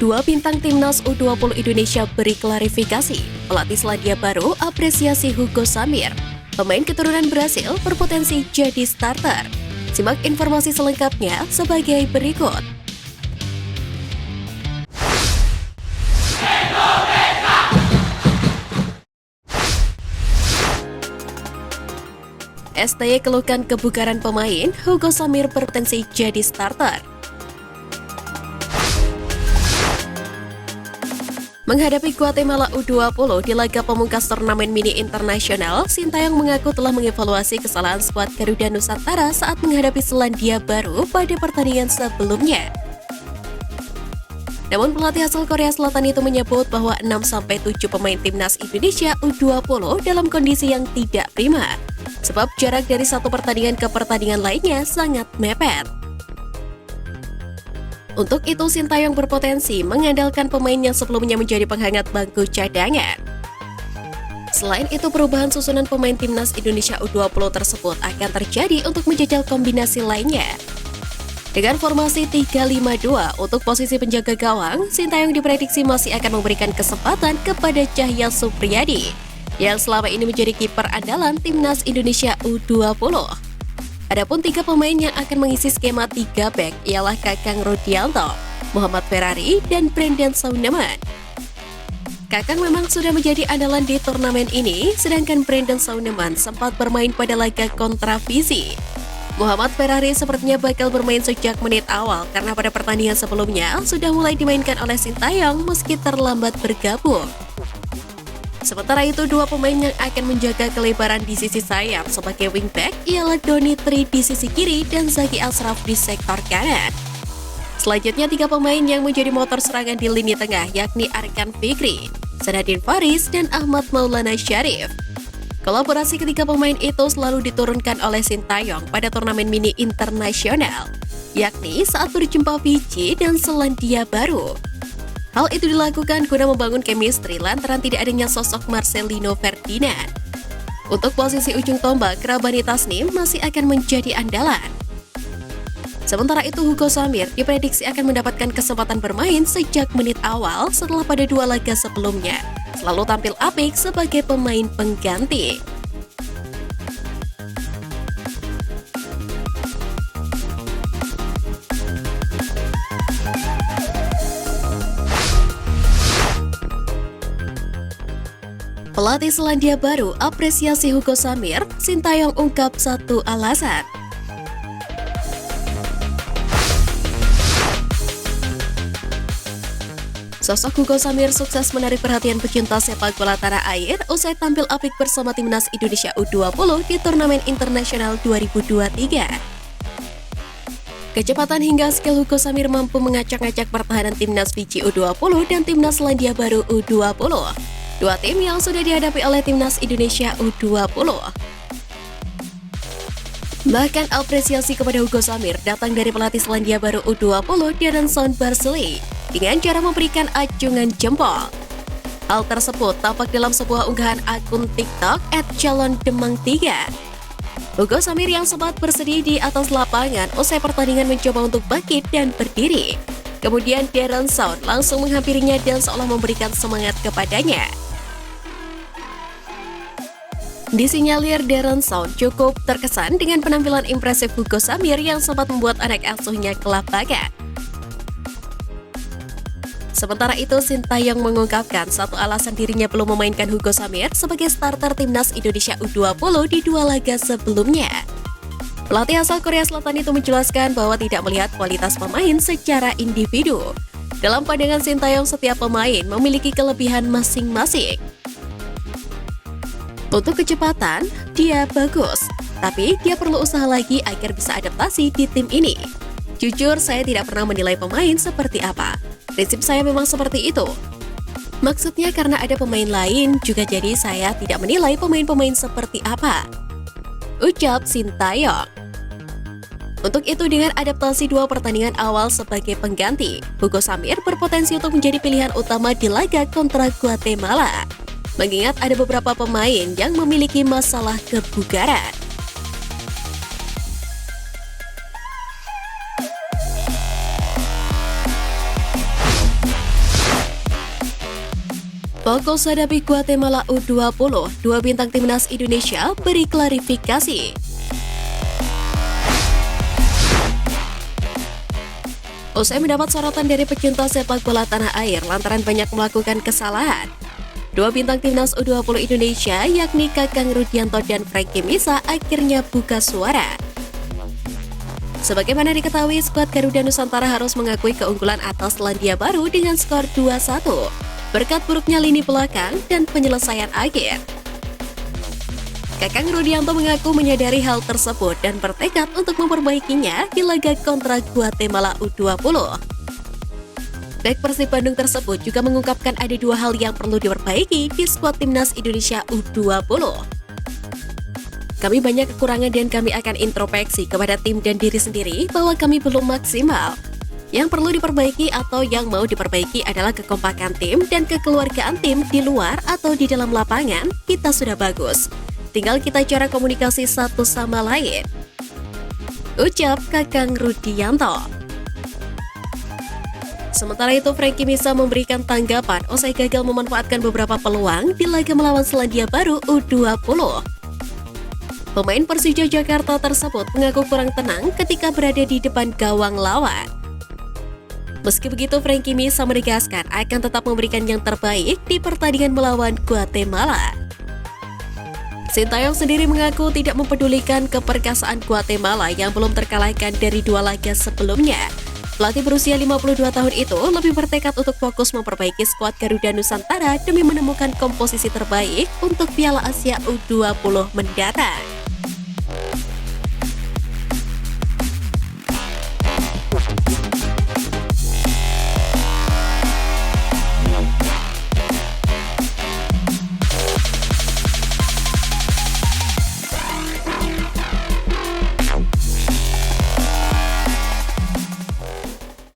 Dua bintang timnas U20 Indonesia beri klarifikasi. Pelatih Selandia Baru apresiasi Hugo Samir. Pemain keturunan Brasil berpotensi jadi starter. Simak informasi selengkapnya sebagai berikut. STY keluhkan kebugaran pemain, Hugo Samir berpotensi jadi starter. Menghadapi Guatemala U20 di laga pemungkas turnamen mini internasional, Sintayong mengaku telah mengevaluasi kesalahan skuad Garuda Nusantara saat menghadapi Selandia Baru pada pertandingan sebelumnya. Namun pelatih asal Korea Selatan itu menyebut bahwa 6-7 pemain timnas Indonesia U20 dalam kondisi yang tidak prima, sebab jarak dari satu pertandingan ke pertandingan lainnya sangat mepet. Untuk itu, Sintayong berpotensi mengandalkan pemain yang sebelumnya menjadi penghangat bangku cadangan. Selain itu, perubahan susunan pemain timnas Indonesia U20 tersebut akan terjadi untuk menjajal kombinasi lainnya. Dengan formasi 3-5-2 untuk posisi penjaga gawang, Sintayong diprediksi masih akan memberikan kesempatan kepada Cahya Supriyadi, yang selama ini menjadi kiper andalan timnas Indonesia U20. Adapun 3 pemain yang akan mengisi skema 3 back ialah Kakang Rudianto, Muhammad Ferrari, dan Brendan Sauneman. Kakang memang sudah menjadi andalan di turnamen ini, sedangkan Brendan Sauneman sempat bermain pada laga kontra Fiji. Muhammad Ferrari sepertinya bakal bermain sejak menit awal karena pada pertandingan sebelumnya sudah mulai dimainkan oleh Sintayong meski terlambat bergabung. Sementara itu, 2 pemain yang akan menjaga kelebaran di sisi sayap sebagai wingback ialah Doni Tri di sisi kiri dan Zaki Ashraf di sektor kanan. Selanjutnya, 3 pemain yang menjadi motor serangan di lini tengah yakni Arkan Fikri, Sanadin Faris, dan Ahmad Maulana Syarif. Kolaborasi ketiga pemain itu selalu diturunkan oleh Sintayong pada turnamen mini internasional, yakni saat berjumpa Fiji dan Selandia Baru. Hal itu dilakukan guna membangun chemistry lantaran tidak adanya sosok Marcelino Ferdinand. Untuk posisi ujung tombak, Rabani Tasnim masih akan menjadi andalan. Sementara itu, Hugo Samir diprediksi akan mendapatkan kesempatan bermain sejak menit awal setelah pada 2 laga sebelumnya selalu tampil apik sebagai pemain pengganti. Pelatih Selandia Baru apresiasi Hugo Samir, Sintayong ungkap satu alasan. Sosok Hugo Samir sukses menarik perhatian pecinta sepak bola tanah air usai tampil apik bersama timnas Indonesia U20 di turnamen internasional 2023. Kecepatan hingga skill Hugo Samir mampu mengacak-ngacak pertahanan timnas Fiji U20 dan timnas Selandia Baru U20. 2 tim yang sudah dihadapi oleh timnas Indonesia U20. Bahkan apresiasi kepada Hugo Samir datang dari pelatih Selandia Baru U20 Darren Barsely dengan cara memberikan acungan jempol. Hal tersebut tampak dalam sebuah unggahan akun TikTok @calondemang3. Hugo Samir yang sempat bersedih di atas lapangan usai pertandingan mencoba untuk bangkit dan berdiri. Kemudian Darren langsung menghampirinya dan seolah memberikan semangat kepadanya. Disinyalir Darren cukup terkesan dengan penampilan impresif Hugo Samir yang sempat membuat anak asuhnya kelabakan. Sementara itu, Sintayong mengungkapkan satu alasan dirinya belum memainkan Hugo Samir sebagai starter timnas Indonesia U20 di 2 laga sebelumnya. Pelatih asal Korea Selatan itu menjelaskan bahwa tidak melihat kualitas pemain secara individu. Dalam pandangan Sintayong, setiap pemain memiliki kelebihan masing-masing. Untuk kecepatan, dia bagus, tapi dia perlu usaha lagi agar bisa adaptasi di tim ini. Jujur, saya tidak pernah menilai pemain seperti apa. Prinsip saya memang seperti itu. Maksudnya karena ada pemain lain juga, jadi saya tidak menilai pemain-pemain seperti apa, ucap Sintayong. Untuk itu, dengan adaptasi 2 pertandingan awal sebagai pengganti, Hugo Samir berpotensi untuk menjadi pilihan utama di laga kontra Guatemala. Mengingat ada beberapa pemain yang memiliki masalah kebugaran. Fokus hadapi Guatemala U20, dua bintang timnas Indonesia beri klarifikasi. Usai mendapat sorotan dari pecinta sepak bola tanah air lantaran banyak melakukan kesalahan, dua bintang timnas U20 Indonesia yakni Kakang Rudianto dan Frankie Misa akhirnya buka suara. Sebagaimana diketahui, skuad Garuda Nusantara harus mengakui keunggulan atas Selandia Baru dengan skor 2-1 berkat buruknya lini belakang dan penyelesaian akhir. Kakang Rudianto mengaku menyadari hal tersebut dan bertekad untuk memperbaikinya di laga kontra Guatemala U20. Bek Persib Bandung tersebut juga mengungkapkan ada dua hal yang perlu diperbaiki di skuad timnas Indonesia U20. Kami banyak kekurangan dan kami akan introspeksi kepada tim dan diri sendiri bahwa kami belum maksimal. Yang perlu diperbaiki atau yang mau diperbaiki adalah kekompakan tim dan kekeluargaan tim di luar atau di dalam lapangan. Kita sudah bagus. Tinggal kita cara komunikasi satu sama lain, ucap Kakang Rudianto. Sementara itu, Frankie Misa memberikan tanggapan usai gagal memanfaatkan beberapa peluang di laga melawan Selandia Baru U20. Pemain Persija Jakarta tersebut mengaku kurang tenang ketika berada di depan gawang lawan. Meski begitu, Frankie Misa menegaskan akan tetap memberikan yang terbaik di pertandingan melawan Guatemala. Sintayong sendiri mengaku tidak mempedulikan keperkasaan Guatemala yang belum terkalahkan dari dua laga sebelumnya. Pelatih berusia 52 tahun itu lebih bertekad untuk fokus memperbaiki skuad Garuda Nusantara demi menemukan komposisi terbaik untuk Piala Asia U20 mendatang.